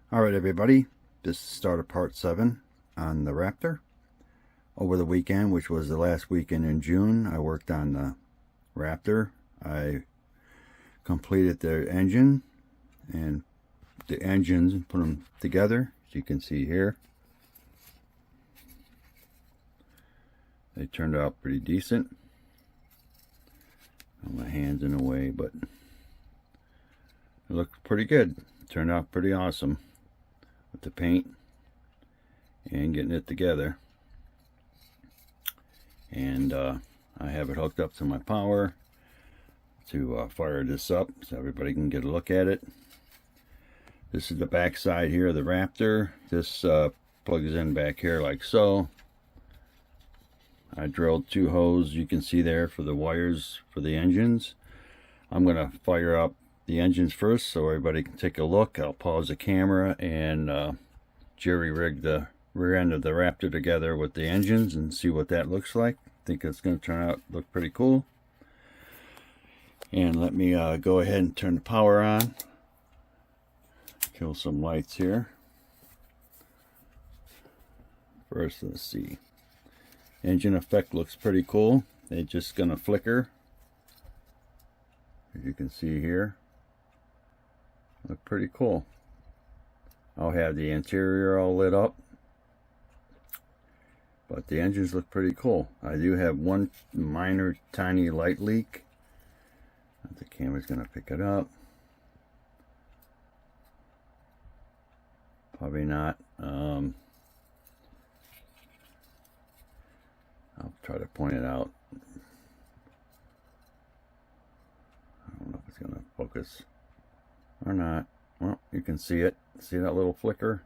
Alright everybody, this is start of part 7 on the Raptor. Over the weekend, which was the last weekend in June, I worked on the Raptor. I completed the engine and the engines and put them together, as you can see here. They turned out pretty decent. My hand's in the way, but it looked pretty good. It turned out pretty awesome with the paint and getting it together. And I have it hooked up to my power to fire this up so everybody can get a look at it. This is the back side here of the Raptor. This plugs in back here like so. I drilled 2 holes, you can see there, for the wires for the engines. I'm going to fire up the engines first so everybody can take a look. I'll pause the camera and jerry-rig the rear end of the Raptor together with the engines and see what that looks like. I think it's going to turn out look pretty cool. And let me go ahead and turn the power on. Kill some lights here. First, let's see. Engine effect looks pretty cool. It's just going to flicker, as you can see here. Look pretty cool. I'll have the interior all lit up, but the engines look pretty cool. I do have one minor tiny light leak. The camera's going to pick it up. Probably not. I'll try to point it out. I don't know if it's going to focus or not. Well, you can see it. See that little flicker?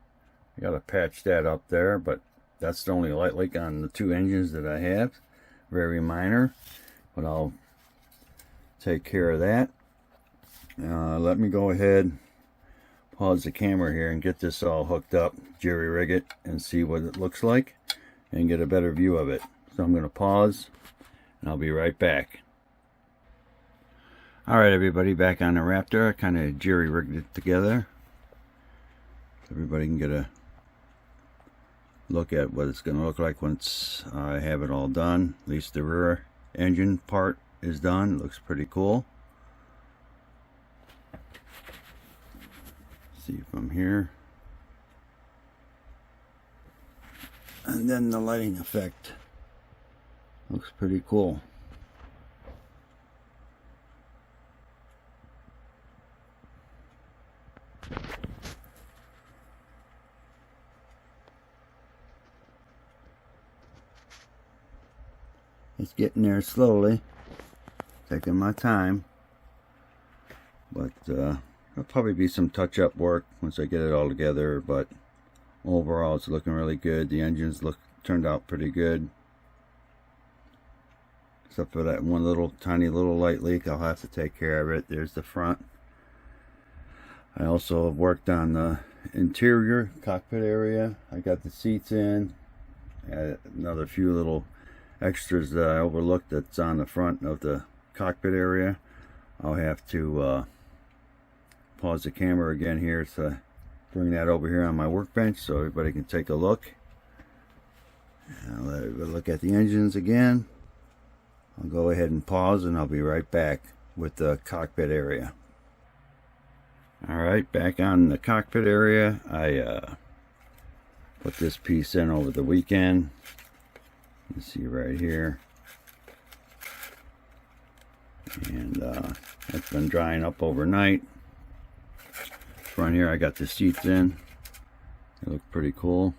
I got to patch that up there, but that's the only light leak on the 2 engines that I have. Very minor, but I'll take care of that. Let me go ahead, pause the camera here and get this all hooked up, jerry-rig it, and see what it looks like and get a better view of it. So I'm going to pause and I'll be right back. Alright everybody, back on the Raptor. I kind of jerry-rigged it together so everybody can get a look at what it's going to look like once I have it all done. At least the rear engine part is done. It looks pretty cool. See from here. And then the lighting effect looks pretty cool. It's getting there slowly, taking my time, but there'll probably be some touch-up work once I get it all together, but overall it's looking really good. The engines turned out pretty good, except for that one little tiny little light leak. I'll have to take care of it. There's the front. I also have worked on the interior cockpit area. I got the seats in, another few little extras that I overlooked that's on the front of the cockpit area. I'll have to pause the camera again here to bring that over here on my workbench so everybody can take a look. I'll let everybody look at the engines again. I'll go ahead and pause and I'll be right back with the cockpit area. Alright, back on the cockpit area. I put this piece in over the weekend. You see right here. And it's been drying up overnight. Front here I got the seats in. They look pretty cool.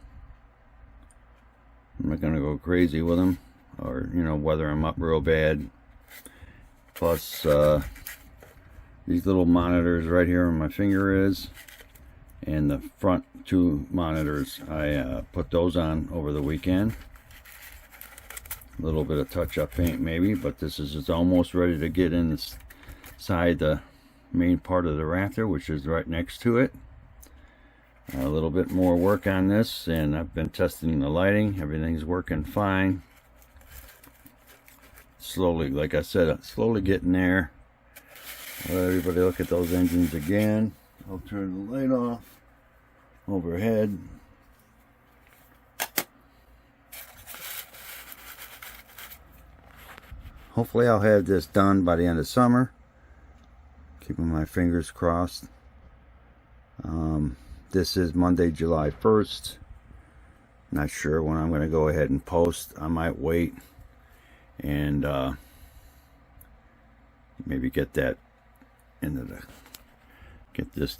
I'm not going to go crazy with them, or weather them up real bad. Plus these little monitors right here where my finger is, and the front 2 monitors, I put those on over the weekend. A little bit of touch-up paint maybe, but this is almost ready to get inside the main part of the Raptor, which is right next to it. A little bit more work on this, and I've been testing the lighting. Everything's working fine. Slowly, like I said, slowly getting there. Let everybody look at those engines again. I'll turn the light off. overhead. Hopefully I'll have this done by the end of summer. Keeping my fingers crossed. This is Monday, July 1st. Not sure when I'm going to go ahead and post. I might wait and maybe get that into the, get this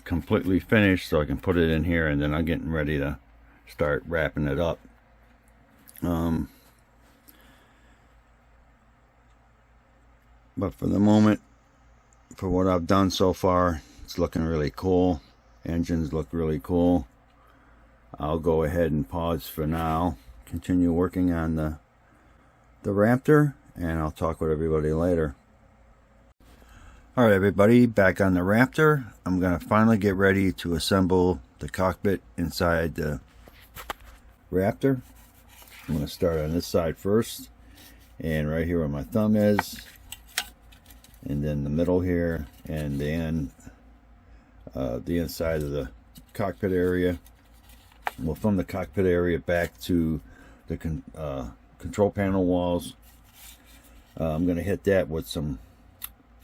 completely finished so I can put it in here, and then I'm getting ready to start wrapping it up. But for the moment, for what I've done so far, it's looking really cool. Engines look really cool. I'll go ahead and pause for now, continue working on the Raptor, and I'll talk with everybody later. Alright everybody, back on the Raptor. I'm going to finally get ready to assemble the cockpit inside the Raptor. I'm going to start on this side first, and right here where my thumb is, and then the middle here, and then the inside of the cockpit area. Well, from the cockpit area back to the control panel walls. I'm going to hit that with some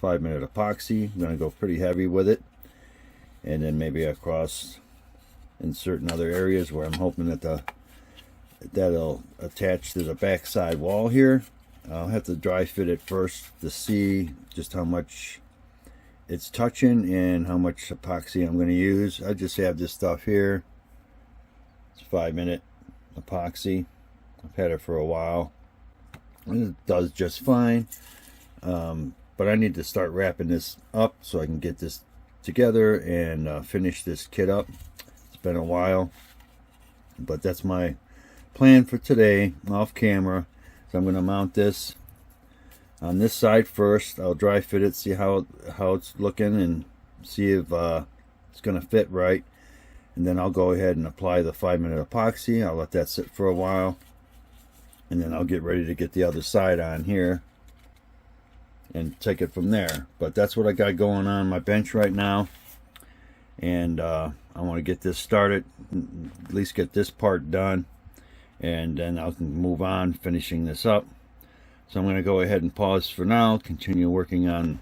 5-minute epoxy. I'm going to go pretty heavy with it, and then maybe across in certain other areas where I'm hoping that that'll attach to the back side wall here. I'll have to dry fit it first to see just how much it's touching and how much epoxy I'm going to use. I just have this stuff here. It's 5-minute epoxy. I've had it for a while, and it does just fine. But I need to start wrapping this up so I can get this together and finish this kit up. It's been a while, but that's my plan for today off camera. So I'm going to mount this on this side first. I'll dry fit it, see how it's looking, and see if it's going to fit right. And then I'll go ahead and apply the 5-minute epoxy. I'll let that sit for a while, and then I'll get ready to get the other side on here and take it from there. But that's what I got going on my bench right now, and I want to get this started, at least get this part done, and then I can move on finishing this up. So I'm going to go ahead and pause for now, continue working on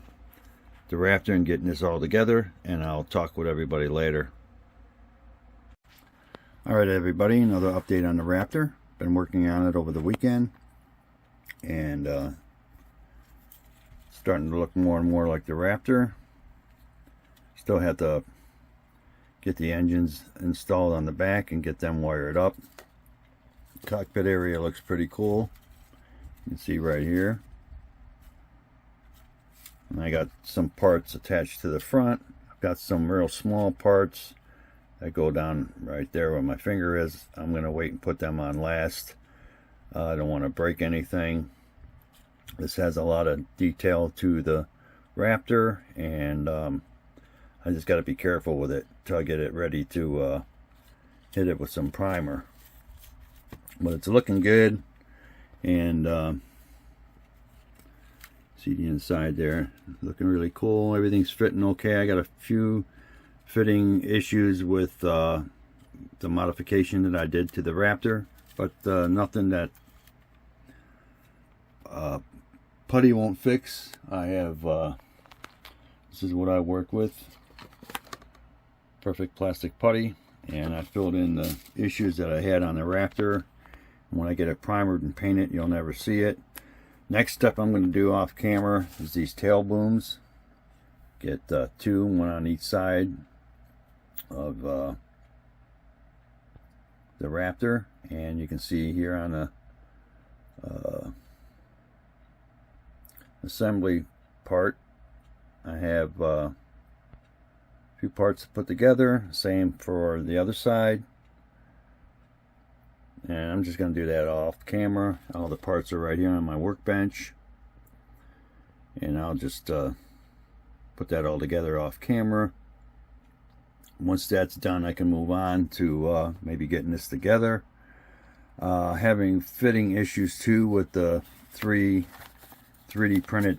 the Raptor and getting this all together, and I'll talk with everybody later. Alright everybody, another update on the Raptor. Been working on it over the weekend, and starting to look more and more like the Raptor. Still have to get the engines installed on the back and get them wired up. Cockpit area looks pretty cool. You can see right here. And I got some parts attached to the front. I've got some real small parts that go down right there where my finger is. I'm going to wait and put them on last. I don't want to break anything. This has a lot of detail to the Raptor, and I just got to be careful with it till I get it ready to hit it with some primer. But it's looking good, and see the inside there, looking really cool. Everything's fitting okay. I got a few fitting issues with the modification that I did to the Raptor, but nothing that putty won't fix. I have this is what I work with, perfect plastic putty, and I filled in the issues that I had on the Raptor. When I get it primered and painted, you'll never see it. Next step I'm going to do off camera is these tail booms. Get two, one on each side of the Raptor, and you can see here on the assembly part, I have a few parts to put together. Same for the other side. And I'm just going to do that off camera. All the parts are right here on my workbench, and I'll just put that all together off camera. Once that's done, I can move on to maybe getting this together. Having fitting issues too with the 3D printed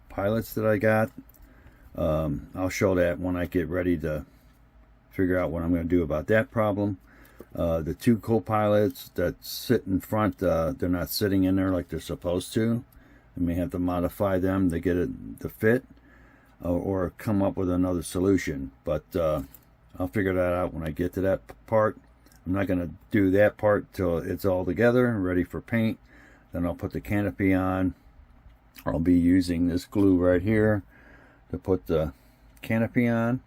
pilots that I got. I'll show that when I get ready to figure out what I'm going to do about that problem. The two co-pilots that sit in front, they're not sitting in there like they're supposed to. I may have to modify them to get it to fit, or come up with another solution. But I'll figure that out when I get to that part. I'm not going to do that part till it's all together and ready for paint. Then I'll put the canopy on. I'll be using this glue right here to put the canopy on.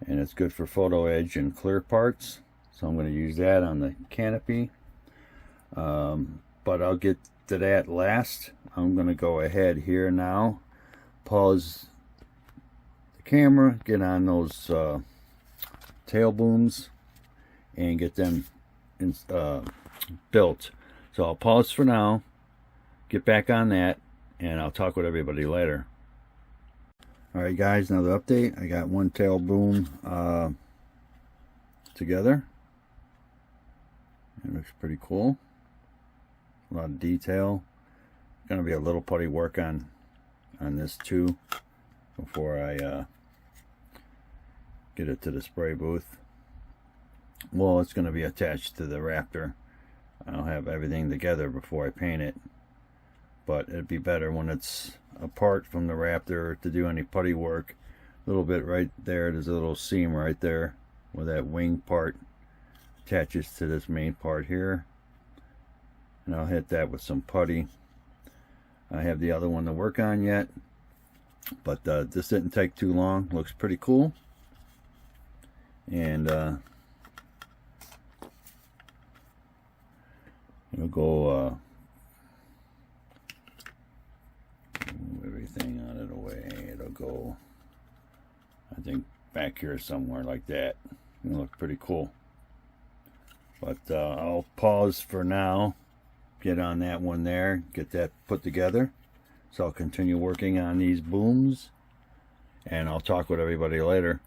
And it's good for photo edge and clear parts. So I'm going to use that on the canopy. But I'll get to that last. I'm going to go ahead here now. Pause the camera. Get on those tail booms. And get them built. So I'll pause for now, get back on that, and I'll talk with everybody later. Alright guys, another update. I got one tail boom together. It looks pretty cool. A lot of detail. Gonna be a little putty work on this too before I get it to the spray booth. Well, it's going to be attached to the Raptor. I'll have everything together before I paint it. But it'd be better when it's apart from the Raptor to do any putty work. A little bit right there. There's a little seam right there where that wing part attaches to this main part here. And I'll hit that with some putty. I have the other one to work on yet. But this didn't take too long. Looks pretty cool. And it'll go move everything out of the way. It'll go, I think, back here somewhere like that. It'll look pretty cool. But I'll pause for now. Get on that one there. Get that put together. So I'll continue working on these booms. And I'll talk with everybody later.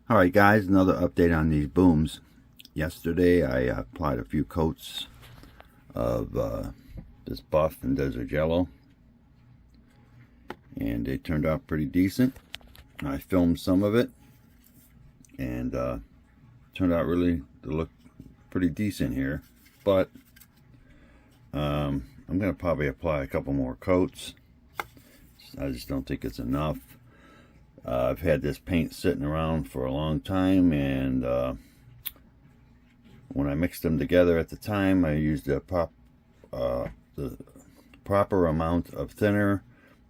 Alright guys, another update on these booms. Yesterday I applied a few coats of this buff and desert yellow, and they turned out pretty decent. I filmed some of it, and turned out really to look pretty decent here, but I'm going to probably apply a couple more coats. I just don't think it's enough. I've had this paint sitting around for a long time, and when I mixed them together at the time, I used the proper amount of thinner,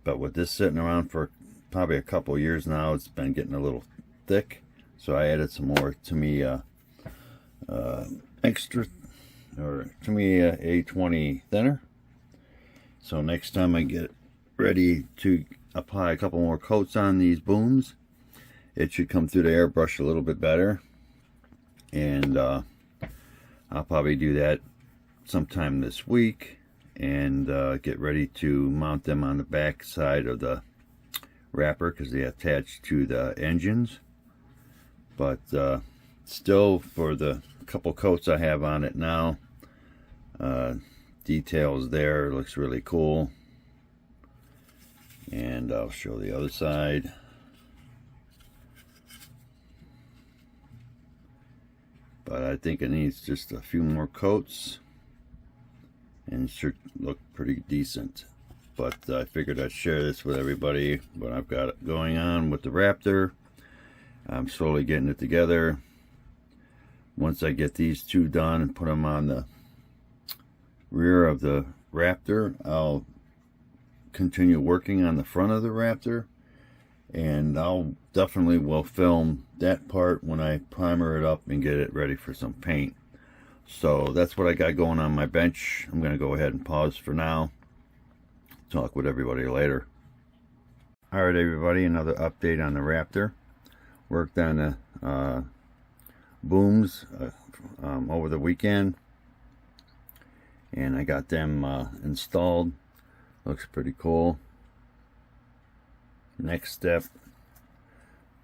but with this sitting around for probably a couple years now, it's been getting a little thick, so I added some more extra, or A20 thinner. So next time I get ready to apply a couple more coats on these booms, it should come through the airbrush a little bit better, and I'll probably do that sometime this week, and get ready to mount them on the back side of the Raptor because they attach to the engines. But still, for the couple coats I have on it now, details there, looks really cool. And I'll show the other side. But I think it needs just a few more coats, and it should look pretty decent. But I figured I'd share this with everybody, what I've got going on with the Raptor. I'm slowly getting it together. Once I get these two done and put them on the rear of the Raptor, I'll continue working on the front of the Raptor, and I'll definitely will film that part when I primer it up and get it ready for some paint. So that's what I got going on my bench. I'm going to go ahead and pause for now. Talk with everybody later. Alright everybody, another update on the Raptor. Worked on the booms over the weekend, and I got them installed. Looks pretty cool. Next step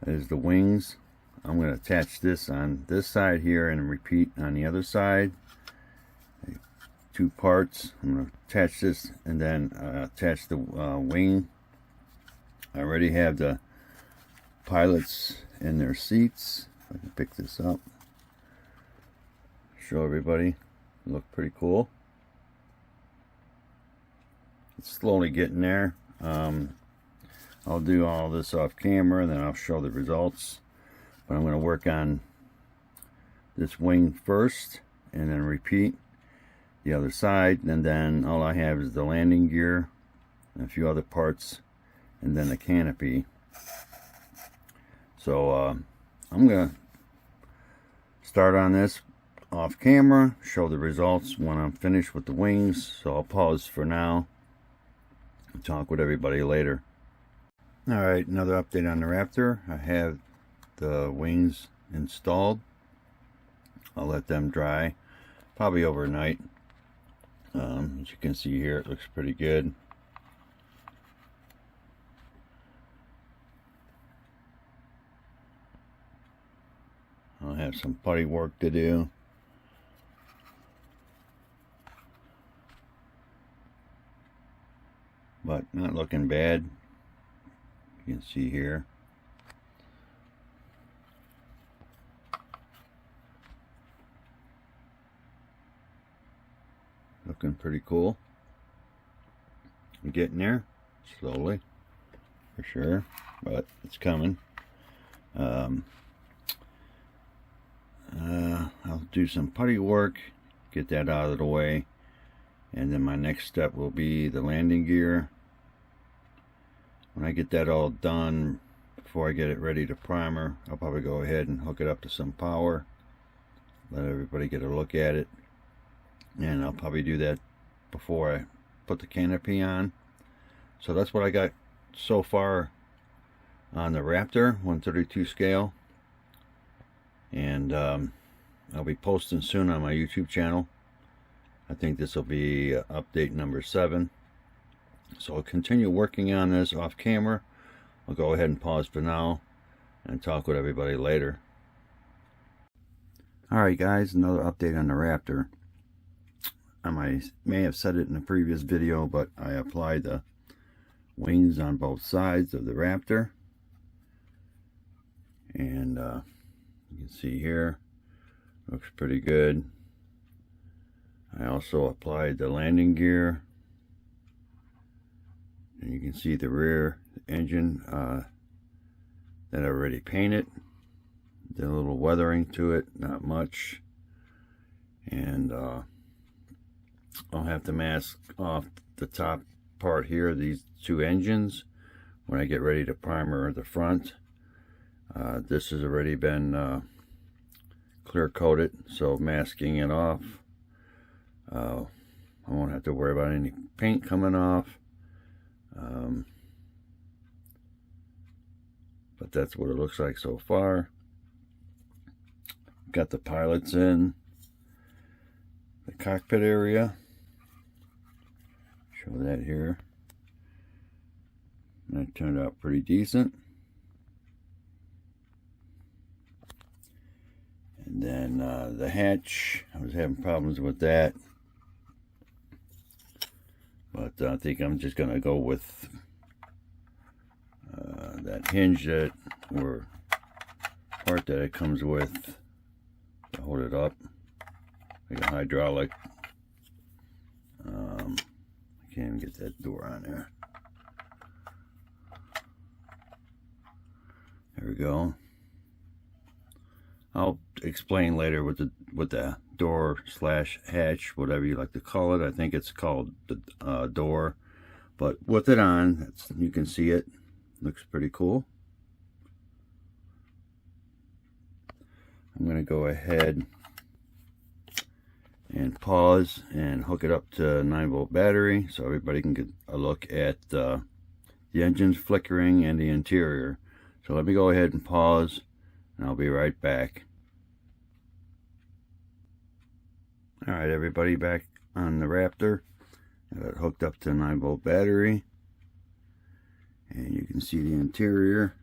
is the wings. I'm going to attach this on this side here and repeat on the other side. Two parts. I'm going to attach this and then attach the wing. I already have the pilots in their seats. I can pick this up, show everybody. Look pretty cool. It's slowly getting there. I'll do all this off camera, and then I'll show the results. But I'm going to work on this wing first, and then repeat the other side, and then all I have is the landing gear and a few other parts, and then the canopy. So I'm going to start on this off camera, show the results when I'm finished with the wings. So I'll pause for now and talk with everybody later. Alright, another update on the Raptor. I have the wings installed. I'll let them dry probably overnight. As you can see here, it looks pretty good. I'll have some putty work to do. But not looking bad. You can see here. Looking pretty cool. I'm getting there slowly, for sure, but it's coming. I'll do some putty work, get that out of the way, and then my next step will be the landing gear. When I get that all done, before I get it ready to primer, I'll probably go ahead and hook it up to some power, let everybody get a look at it, and I'll probably do that before I put the canopy on. So that's what I got so far on the Raptor 132 scale, and I'll be posting soon on my YouTube channel. I think this will be update number 7. So I'll continue working on this off camera. I'll go ahead and pause for now. and talk with everybody later. Alright guys, another update on the Raptor. I may have said it in a previous video, but I applied the wings on both sides of the Raptor. And you can see here, looks pretty good. I also applied the landing gear. And you can see the rear engine that I already painted. Did a little weathering to it, not much. And I'll have to mask off the top part here, these two engines, when I get ready to primer the front. This has already been clear coated, so masking it off, I won't have to worry about any paint coming off. But that's what it looks like so far. Got the pilots in the cockpit area. Show that here. That turned out pretty decent. And then the hatch, I was having problems with that. But I think I'm just going to go with that hinge that, or part that it comes with to hold it up, like a hydraulic. I can't even get that door on there. There we go. I'll explain later with the door slash hatch, whatever you like to call it. I think it's called the door, but with it on, you can see it. Looks pretty cool. I'm going to go ahead and pause and hook it up to 9-volt battery so everybody can get a look at the engines flickering and the interior. So let me go ahead and pause, and I'll be right back. Alright everybody, back on the Raptor. Got it hooked up to a 9-volt battery. And you can see the interior.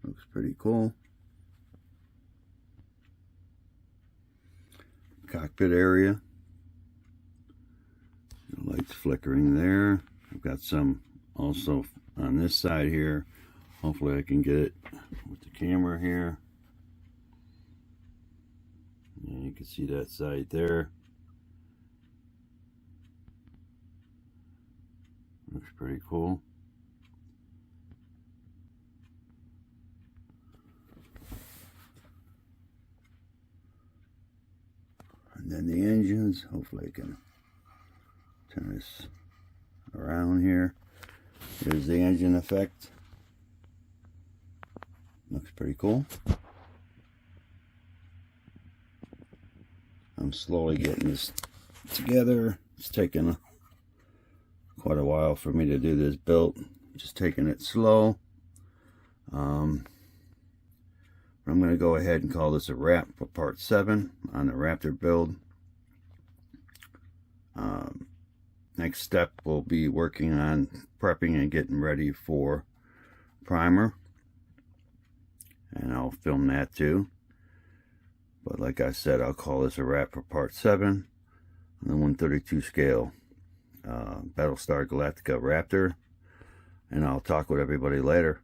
Looks pretty cool. Cockpit area. The lights flickering there. I've got some also on this side here. Hopefully I can get it with the camera here. And you can see that side there. Looks pretty cool. And then the engines, hopefully I can turn this around here. Here's the engine effect. Looks pretty cool. I'm slowly getting this together. It's taken quite a while for me to do this build. Just taking it slow. I'm going to go ahead and call this a wrap for part 7 on the Raptor build. Next step will be working on prepping and getting ready for primer, and I'll film that too. But like I said, I'll call this a wrap for part 7 on the 132 scale Battlestar Galactica Raptor, and I'll talk with everybody later.